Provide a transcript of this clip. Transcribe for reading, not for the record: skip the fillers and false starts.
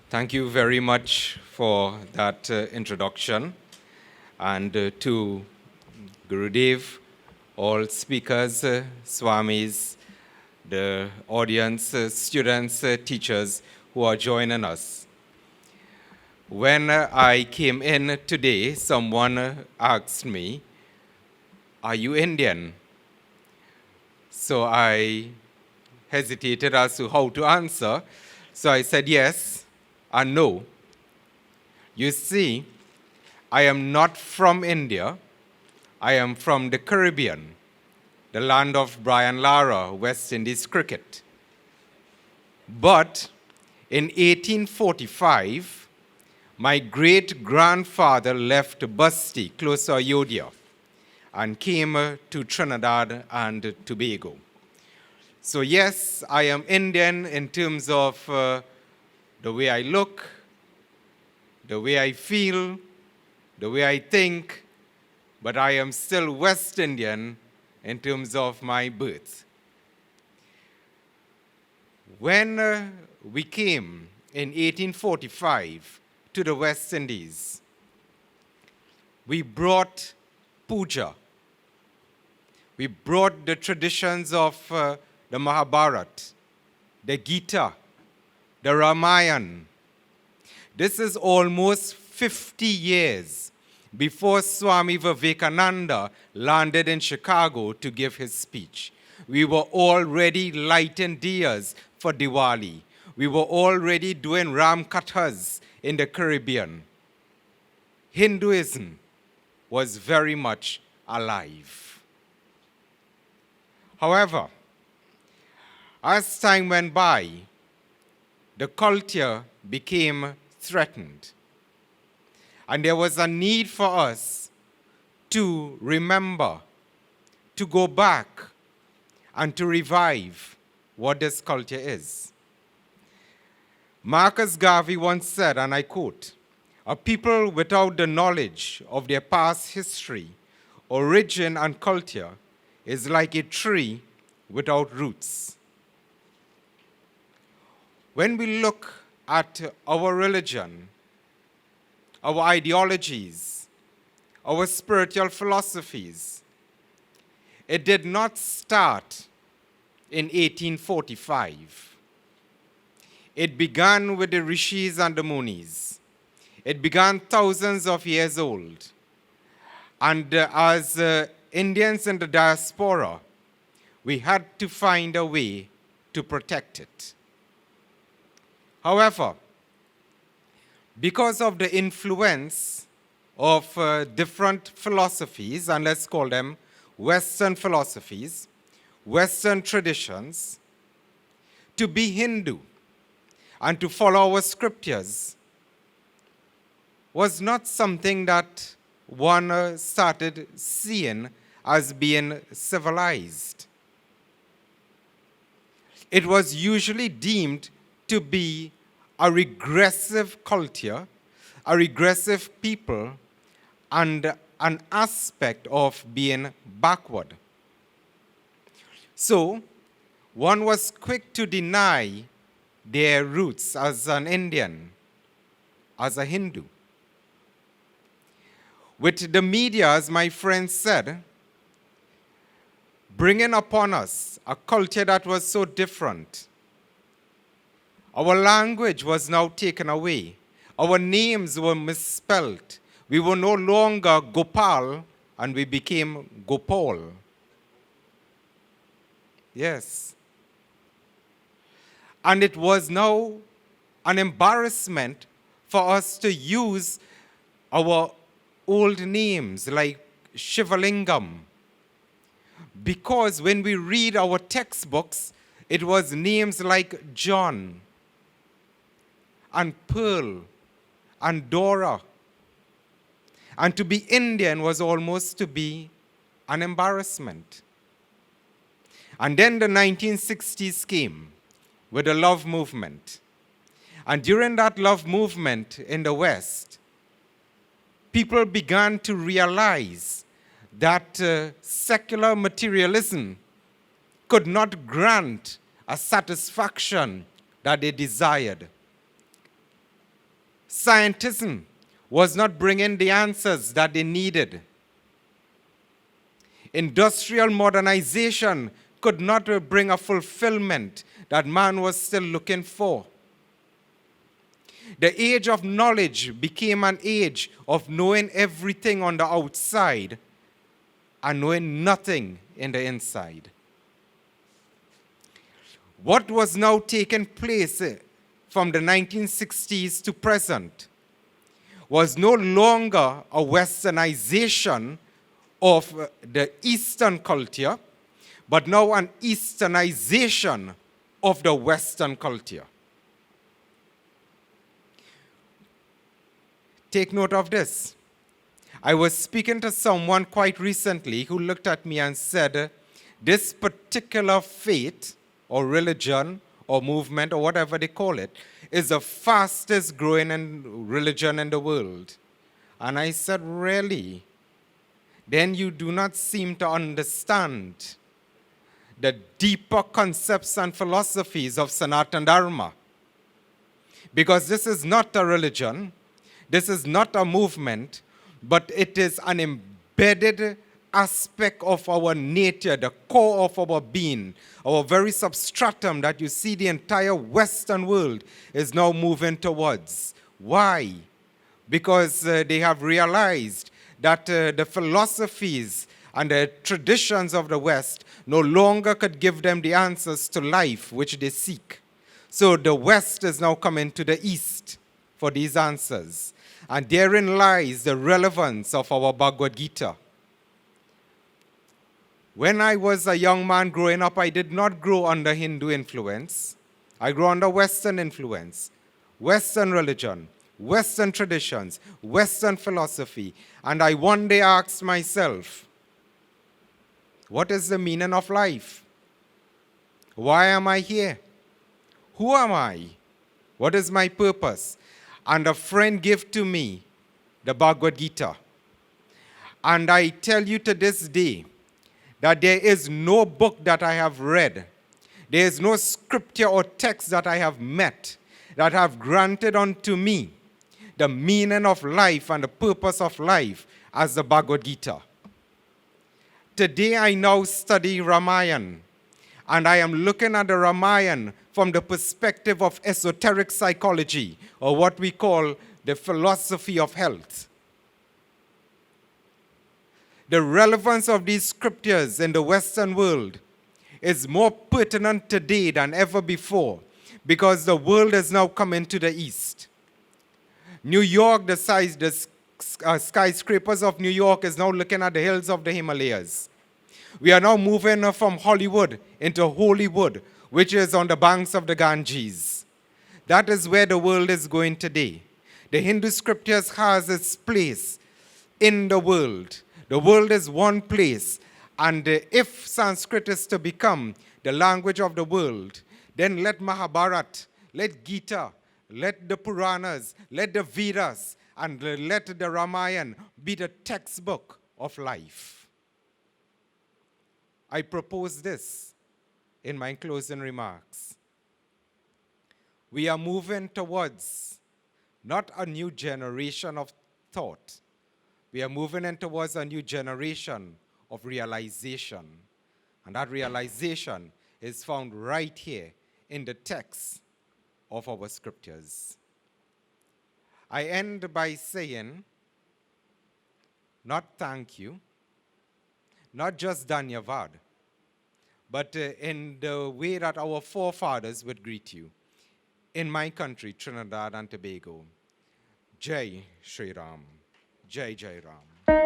Thank you very much for that introduction. And to Gurudev, all speakers, Swamis, the audience, students, teachers who are joining us. When I came in today, someone asked me, "Are you Indian?" So I hesitated as to how to answer. So I said yes and no. You see, I am not from India. I am from the Caribbean, the land of Brian Lara, West Indies cricket. But in 1845, my great-grandfather left Basti, close to Ayodhya, and came to Trinidad and Tobago. So yes, I am Indian in terms of the way I look, the way I feel, the way I think, but I am still West Indian in terms of my birth. When we came in 1845 to the West Indies, we brought puja. We brought the traditions of the Mahabharata, the Gita, the Ramayana. This is almost 50 years before Swami Vivekananda landed in Chicago to give his speech. We were already lighting diyas for Diwali. We were already doing Ram Kathas in the Caribbean. Hinduism was very much alive. However, as time went by, the culture became threatened. And there was a need for us to remember, to go back, and to revive what this culture is. Marcus Garvey once said, and I quote, "A people without the knowledge of their past history, origin, and culture is like a tree without roots." When we look at our religion, our ideologies, our spiritual philosophies, it did not start in 1845. It began with the rishis and the munis. It began thousands of years old. And as Indians in the diaspora, we had to find a way to protect it. However, because of the influence of different philosophies, and let's call them Western philosophies, Western traditions, to be Hindu and to follow our scriptures was not something that one started seeing as being civilized. It was usually deemed to be a regressive culture, a regressive people, and an aspect of being backward. So, one was quick to deny their roots as an Indian, as a Hindu. With the media, as my friend said, bringing upon us a culture that was so different. Our language was now taken away. Our names were misspelled. We were no longer Gopal, and we became Gopal. Yes. And it was now an embarrassment for us to use our old names like Shivalingam. Because when we read our textbooks, it was names like John and Pearl and Dora. And to be Indian was almost to be an embarrassment. And then the 1960s came with the love movement. And during that love movement in the West, people began to realize that secular materialism could not grant a satisfaction that they desired. Scientism was not bringing the answers that they needed. Industrial modernization could not bring a fulfillment that man was still looking for. The age of knowledge became an age of knowing everything on the outside and knowing nothing in the inside. What was now taking place from the 1960s to present was no longer a westernization of the Eastern culture, but now an Easternization of the Western culture. Take note of this. I was speaking to someone quite recently who looked at me and said, this particular faith or religion or movement or whatever they call it is the fastest growing religion in the world. And I said, really? Then you do not seem to understand the deeper concepts and philosophies of Sanatana Dharma. Because this is not a religion, this is not a movement, but it is an embedded aspect of our nature, the core of our being, our very substratum that you see the entire Western world is now moving towards. Why? Because they have realized that the philosophies and the traditions of the West no longer could give them the answers to life which they seek. So the West is now coming to the East for these answers. And therein lies the relevance of our Bhagavad Gita. When I was a young man growing up, I did not grow under Hindu influence. I grew under Western influence, Western religion, Western traditions, Western philosophy. And I one day asked myself, what is the meaning of life? Why am I here? Who am I? What is my purpose? And a friend gave to me the Bhagavad Gita. And I tell you to this day that there is no book that I have read, there is no scripture or text that I have met that have granted unto me the meaning of life and the purpose of life as the Bhagavad Gita. Today I now study Ramayana, and I am looking at the Ramayana from the perspective of esoteric psychology, or what we call the philosophy of health. The relevance of these scriptures in the Western world is more pertinent today than ever before, because the world is now coming to the East. New York, the skyscrapers of New York is now looking at the hills of the Himalayas. We are now moving from Hollywood into Holywood, which is on the banks of the Ganges. That is where the world is going today. The Hindu scriptures has its place in the world. The world is one place, and if Sanskrit is to become the language of the world, then let Mahabharata, let Gita, let the Puranas, let the Vedas, and let the Ramayana be the textbook of life. I propose this in my closing remarks. We are moving towards not a new generation of thought. We are moving in towards a new generation of realization. And that realization is found right here in the text of our scriptures. I end by saying, not thank you, not just Dhanyavad, but in the way that our forefathers would greet you. In my country, Trinidad and Tobago, Jai Shri Ram, Jai Jai Ram.